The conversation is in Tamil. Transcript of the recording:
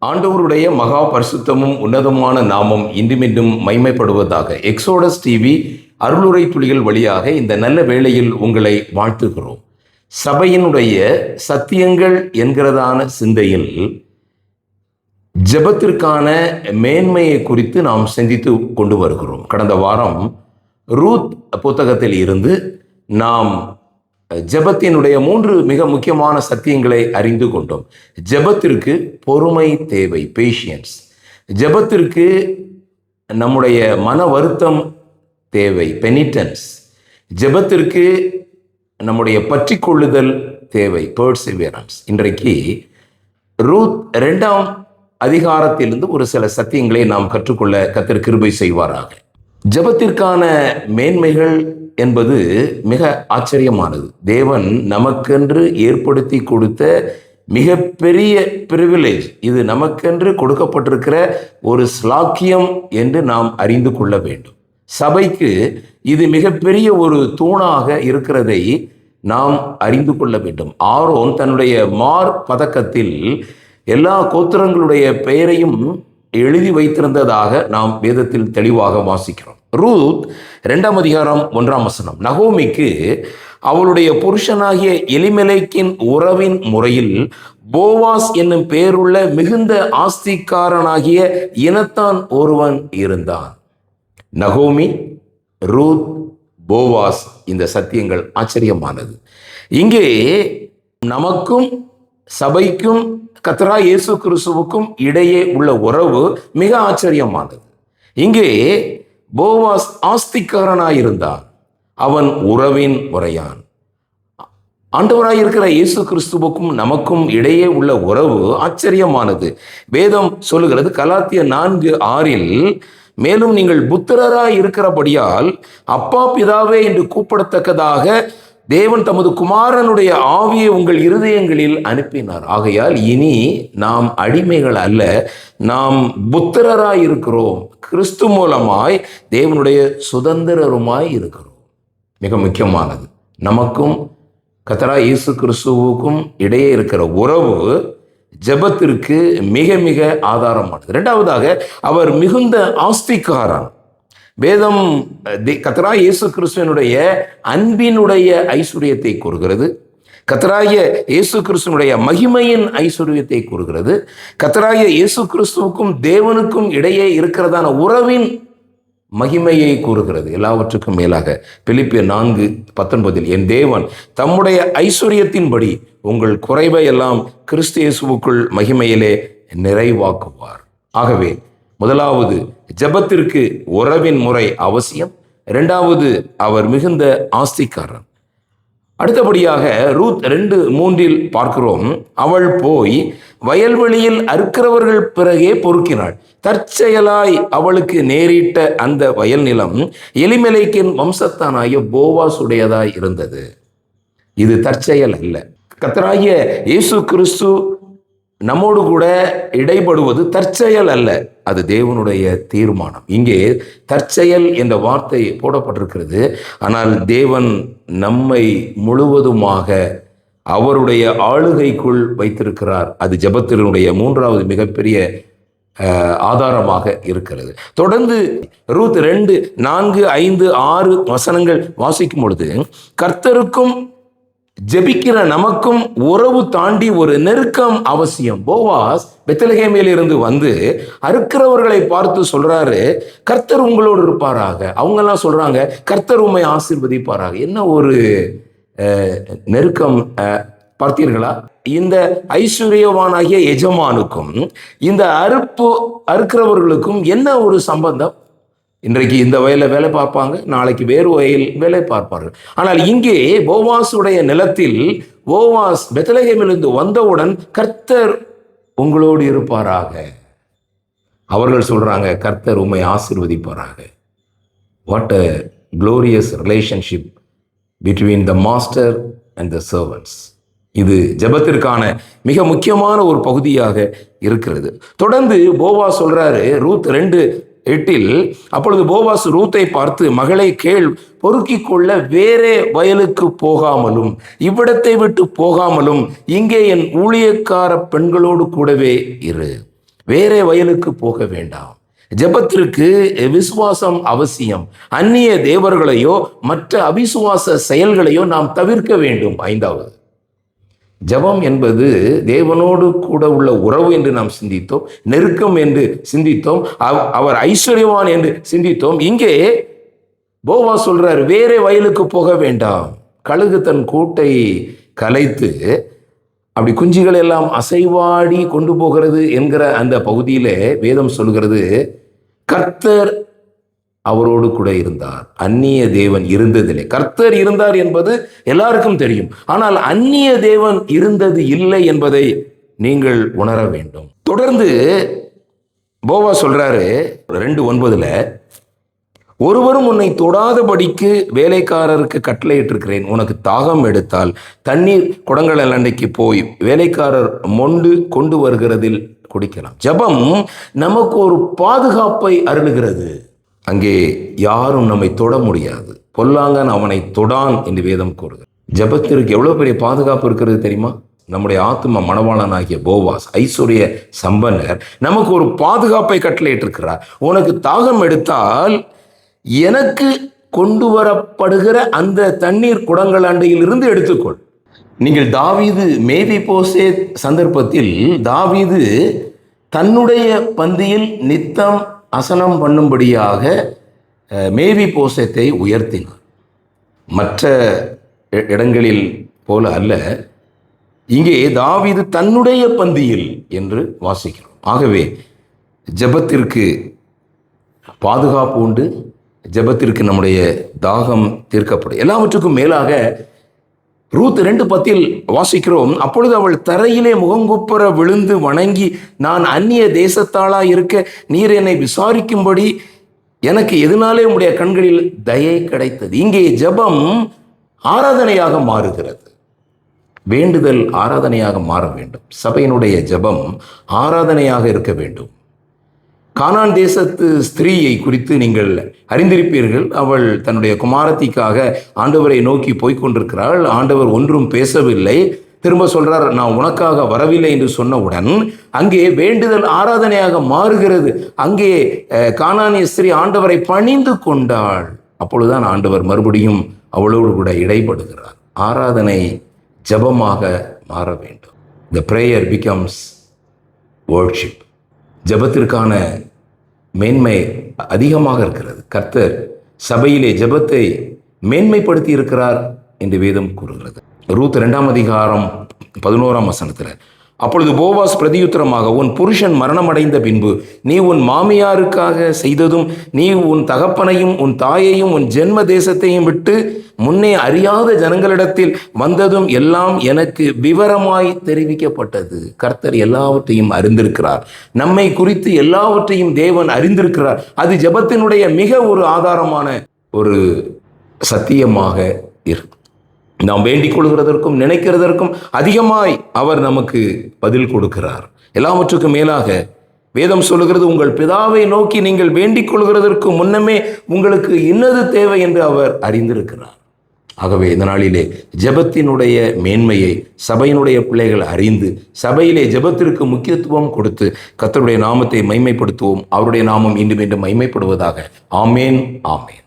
ஆண்டவருடைய மகா பரிசுத்தமும் உன்னதமான நாமம் இன்றுமின்றும் மைமைப்படுவதாக. எக்ஸோடஸ் டிவி அருளுரை துளிகள் வழியாக இந்த நல்ல வேளையில் உங்களை வாழ்த்துகிறோம். சபையினுடைய சத்தியங்கள் என்கிறதான சிந்தையில் ஜெபத்திற்கான மேன்மையை குறித்து நாம் சிந்தித்து கொண்டு வருகிறோம். கடந்த வாரம் ரூத் புத்தகத்தில் இருந்து நாம் ஜெபத்தினுடைய 3 மிக முக்கியமான சத்தியங்களை அறிந்து கொண்டோம். ஜெபத்திற்கு பொறுமை தேவை, பேஷியன்ஸ். ஜெபத்திற்கு நம்முடைய மன வருத்தம் தேவை, பெனிட்டன்ஸ். ஜெபத்திற்கு நம்முடைய பற்றி கொள்ளுதல் தேவை, பெர்சிவியரன்ஸ். இன்றைக்கு ரூத் 2ஆம் அதிகாரத்திலிருந்து ஒரு சில சத்தியங்களை நாம் கற்றுக்கொள்ள கர்த்தர் கிருபை செய்வாராக. ஜெபத்திற்கான மேன்மைகள் என்பது மிக ஆச்சரியமானது. தேவன் நமக்கென்று ஏற்படுத்தி கொடுத்த மிகப்பெரிய பிரிவிலேஜ். இது நமக்கென்று கொடுக்கப்பட்டிருக்கிற ஒரு ஸ்லாக்கியம் என்று நாம் அறிந்து கொள்ள வேண்டும். சபைக்கு இது மிகப்பெரிய ஒரு தூணாக இருக்கிறதை நாம் அறிந்து கொள்ள வேண்டும். ஆரோன் தன்னுடைய மார் பதக்கத்தில் எல்லா கோத்திரங்களுடைய பெயரையும் எழுதி வைத்திருந்ததாக நாம் வேதத்தில் தெளிவாக வாசிக்கிறோம். ரூத் 2ஆம் அதிகாரம் 1ஆம் வசனம். நகோமிக்கு அவளுடைய புருஷனாகிய எலிமெலேக்கின் உறவின் முறையில் போவாஸ் என்னும் பெயருள்ள மிகுந்த ஆஸ்திக்காரனாகிய இனத்தான் ஒருவன் இருந்தான். நகோமி, ரூத், போவாஸ், இந்த சத்தியங்கள் ஆச்சரியமானது. இங்கே நமக்கும் சபைக்கும் கர்த்தராகிய இயேசு கிறிஸ்துவுக்கும் இடையே உள்ள உறவு மிக ஆச்சரியமானது. இங்கே போவாஸ் ஆஸ்திக்காரனாயிருந்தான், அவன் உறவின் முறையான். ஆண்டவராயிருக்கிற இயேசு கிறிஸ்துவுக்கும் நமக்கும் இடையே உள்ள உறவு ஆச்சரியமானது. வேதம் சொல்லுகிறது கலாத்தியர் 4:6, மேலும் நீங்கள் புத்திரராய் இருக்கிறபடியால் அப்பா பிதாவே என்று கூப்பிடத்தக்கதாக தேவன் தமது குமாரனுடைய ஆவியை உங்கள் இருதயங்களில் அனுப்பினார். ஆகையால் இனி நாம் அடிமைகள் அல்ல, நாம் புத்திரராய் இருக்கிறோம். கிறிஸ்து மூலமாய் தேவனுடைய சுதந்திரருமாய் இருக்கிறோம். மிக முக்கியமானது. நமக்கும் கர்த்தராகிய இயேசு கிறிஸ்துவுக்கும் இடையே இருக்கிற உறவு ஜெபத்திற்கு மிக மிக ஆதாரமானது. 2ஆவதாக, அவர் மிகுந்த ஆஸ்திக்காரன். வேதம் கர்த்தராகிய இயேசு கிறிஸ்துவினுடைய அன்பினுடைய ஐஸ்வர்யத்தை கூறுகிறது. கர்த்தராகிய இயேசு கிறிஸ்துவினுடைய மகிமையின் ஐஸ்வர்யத்தை கூறுகிறது. கர்த்தராகிய இயேசு கிறிஸ்துவுக்கும் தேவனுக்கும் இடையே இருக்கிறதான உறவின் மகிமையை கூறுகிறது. எல்லாவற்றுக்கும் மேலாக பிலிப்பியர் 4:19, என் தேவன் தம்முடைய ஐஸ்வர்யத்தின்படி உங்கள் குறைவை எல்லாம் கிறிஸ்து இயேசுவுக்குள் மகிமையிலே நிறைவாக்குவார். ஆகவே முதலாவது, ஜெபத்திற்கு உறவின் முறை அவசியம். 2ஆவது, அவர் மிகுந்த ஆஸ்திக்காரன். அடுத்தபடியாக ரூத் 2:3 பார்க்கிறோம், அவள் போய் வயல்வெளியில் அறுக்கிறவர்கள் பிறகே பொறுக்கினாள். தற்செயலாய் அவளுக்கு நேரிட்ட அந்த வயல் நிலம் எலிமெலேக்கின் வம்சத்தானாகிய போவாஸ் உடையதாய் இருந்தது. இது தற்செயல் அல்ல. கர்த்தராகிய இயேசு கிறிஸ்து நம்மோடு கூட இடைபடுவது தற்செயல் அல்ல, அது தேவனுடைய தீர்மானம். இங்கே தற்செயல் என்ற வார்த்தை போடப்பட்டிருக்கிறது. ஆனால் தேவன் நம்மை முழுவதுமாக அவருடைய ஆளுகைக்குள் வைத்திருக்கிறார். அது ஜெபத்தினுடைய 3ஆவது மிகப்பெரிய ஆதாரமாக இருக்கிறது. தொடர்ந்து ரூத் 2, 4, 5, 6 வசனங்கள் வாசிக்கும் பொழுது கர்த்தருக்கும் ஜெபிக்கிற நமக்கும் உறவு தாண்டி ஒரு நெருக்கம் அவசியம். போவாஸ் பெத்லகேமில் இருந்து வந்து அறுக்கிறவர்களை பார்த்து சொல்றாரு, கர்த்தர் உங்களோடு இருப்பாராக. அவங்கெல்லாம் சொல்றாங்க, கர்த்தர் உம்மை ஆசீர்வதிப்பாராக. என்ன ஒரு நெருக்கம் பார்த்தீர்களா? இந்த ஐஸ்வர்யவானாகிய எஜமானுக்கும் இந்த அறுக்கிறவர்களுக்கும் என்ன ஒரு சம்பந்தம்? இன்றைக்கு இந்த வயலில் வேலை பார்ப்பாங்க, நாளைக்கு வேறு வயல் வேலை பார்ப்பார்கள். ஆனால் இங்கே போவாசுடைய நிலத்தில் போவாஸ் பெத்லகேமிலிருந்து வந்தவுடன் கர்த்தர் உங்களோடு இருப்பாராக. அவர்கள் சொல்றாங்க, கர்த்தர் உம்மை ஆசீர்வதிப்பாராக. What a glorious relationship between the master and the servants. இது ஜெபத்திற்கான மிக முக்கியமான ஒரு பகுதியாக இருக்கிறது. தொடர்ந்து போவாஸ் சொல்றாரு ரூத் 2:8, அப்பொழுது போவாஸ் ரூத்தை பார்த்து, மகளை கேள், பொறுக்கிக் கொள்ள வேறே வயலுக்கு போகாமலும் இவ்விடத்தை விட்டு போகாமலும் இங்கே என் ஊழியக்கார பெண்களோடு கூடவே இரு. வேற வயலுக்கு போக வேண்டாம். ஜெபத்திற்கு விசுவாசம் அவசியம். அந்நிய தேவர்களையோ மற்ற அவிசுவாச செயல்களையோ நாம் தவிர்க்க வேண்டும். ஐந்தாவது, ஜெபம் என்பது தேவனோடு கூட உள்ள உறவு என்று நாம் சிந்தித்தோம், நெருக்கம் என்று சிந்தித்தோம், அவர் ஐஸ்வர்யவான் என்று சிந்தித்தோம். இங்கே போவாஸ் சொல்றார், வேற வயலுக்கு போக வேண்டாம். கழுகு தன் கூட்டை கலைத்து அப்படி குஞ்சுகள் எல்லாம் அசைவாடி கொண்டு போகிறது என்கிற அந்த பகுதியில வேதம் சொல்கிறது, கர்த்தர் அவரோடு கூட இருந்தார். அந்நிய தேவன் இருந்ததில்லை. கர்த்தர் இருந்தார் என்பது எல்லாருக்கும் தெரியும். ஆனால் அந்நிய தேவன் இருந்தது இல்லை என்பதை நீங்கள் உணர வேண்டும். தொடர்ந்து போவா சொல்றாரு 2:9, ஒருவரும் உன்னை தொடாதபடிக்கு வேலைக்காரருக்கு கட்டளையிட்டிருக்கிறேன். உனக்கு தாகம் எடுத்தால் தண்ணீர் குடங்கள் அண்டைக்கு போய் வேலைக்காரர் மொண்டு கொண்டு வருகிறதில் குடிக்கலாம். ஜெபம் நமக்கு ஒரு பாதுகாப்பை அருளுகிறது. அங்கே யாரும் நம்மை தொட முடியாது. பொல்லாங்கன் அவனை தொடான் என்று வேதம் கூறுகிறது. ஜெபத்திற்கு எவ்வளவு பெரிய பாதுகாப்பு இருக்கிறது தெரியுமா? நம்முடைய ஆத்தும மணவாளனாகிய போவாஸ், ஐஸ்வர்ய சம்பன்னர், நமக்கு ஒரு பாதுகாப்பை கட்டளையிட்டிருக்கிறார். உனக்கு தாகம் எடுத்தால் எனக்கு கொண்டு வரப்படுகிற அந்த தண்ணீர் குடங்கள் அண்டையிலிருந்து எடுத்துக்கொள். நீங்கள் தாவீது மேவிபோசேத் சந்தர்ப்பத்தில் தாவீது தன்னுடைய பந்தியில் நித்தம் அசனம் பண்ணும்படியாக மேவிபோசேத்தை உயர்த்தினார். மற்ற இடங்களில் போல அல்ல, இங்கே தாவீது தன்னுடைய பந்தியில் என்று வாசிக்கிறோம். ஆகவே ஜெபத்திற்கு பாதுகாப்பு உண்டு. ஜெபத்திற்கு நம்முடைய தாகம் தீர்க்கப்படும். எல்லாவற்றுக்கும் மேலாக ரூத் 2:10 வாசிக்கிறோம், அப்பொழுது அவள் தரையிலே முகங்குப்புற விழுந்து வணங்கி, நான் அந்நிய தேசத்தாளா இருக்க நீர் என்னை விசாரிக்கும்படி எனக்கு எதனாலே உம்முடைய கண்களில் தயை கிடைத்தது. இங்கே ஜெபம் ஆராதனையாக மாறுகிறது. வேண்டுதல் ஆராதனையாக மாற வேண்டும். சபையினுடைய ஜெபம் ஆராதனையாக இருக்க வேண்டும். கானான் தேசத்து ஸ்திரீயை குறித்து நீங்கள் அறிந்திருப்பீர்கள். அவள் தன்னுடைய குமாரத்திக்காக ஆண்டவரை நோக்கி போய்கொண்டிருக்கிறாள். ஆண்டவர் ஒன்றும் பேசவில்லை. திரும்ப சொல்றார், நான் உனக்காக வரவில்லை என்று சொன்னவுடன் அங்கே வேண்டுதல் ஆராதனையாக மாறுகிறது. அங்கே கானானிய ஸ்திரீ ஆண்டவரை பணிந்து கொண்டாள். அப்பொழுதுதான் ஆண்டவர் மறுபடியும் அவளோடு கூட இடைப்படுகிறார். ஆராதனை ஜெபமாக மாற வேண்டும். The prayer becomes worship. ஜெபத்திற்கான மேன்மை அதிகமாக இருக்கிறது. கர்த்தர் சபையிலே ஜெபத்தை மேன்மைப்படுத்தி இருக்கிறார் என்று வேதம் கூறுகிறது. ரூத் 2:11 அப்பொழுது போவாஸ் பிரதியுத்தரமாக, உன் புருஷன் மரணமடைந்த பின்பு நீ உன் மாமியாருக்காக செய்ததும், நீ உன் தகப்பனையும் உன் தாயையும் உன் ஜென்ம தேசத்தையும் விட்டு முன்னே அறியாத ஜனங்களிடத்தில் வந்ததும் எல்லாம் எனக்கு விவரமாய் தெரிவிக்கப்பட்டது. கர்த்தர் எல்லாவற்றையும் அறிந்திருக்கிறார். நம்மை குறித்து எல்லாவற்றையும் தேவன் அறிந்திருக்கிறார். அது ஜெபத்தினுடைய மிக ஒரு ஆதாரமான ஒரு சத்தியமாக இருக்கு. நாம் வேண்டிக் கொள்கிறதற்கும் நினைக்கிறதற்கும் அதிகமாய் அவர் நமக்கு பதில் கொடுக்கிறார். எல்லாவற்றுக்கும் மேலாக வேதம் சொல்லுகிறது, உங்கள் பிதாவை நோக்கி நீங்கள் வேண்டிக் கொள்கிறதற்கு முன்னமே உங்களுக்கு இன்னது தேவை என்று அவர் அறிந்திருக்கிறார். ஆகவே இந்த நாளிலே ஜெபத்தினுடைய மேன்மையை சபையினுடைய பிள்ளைகள் அறிந்து சபையிலே ஜெபத்திற்கு முக்கியத்துவம் கொடுத்து கர்த்தருடைய நாமத்தை மைமைப்படுத்துவோம். அவருடைய நாமம் இன்றும் மீண்டும் மைமைப்படுவதாக. ஆமேன், ஆமேன்.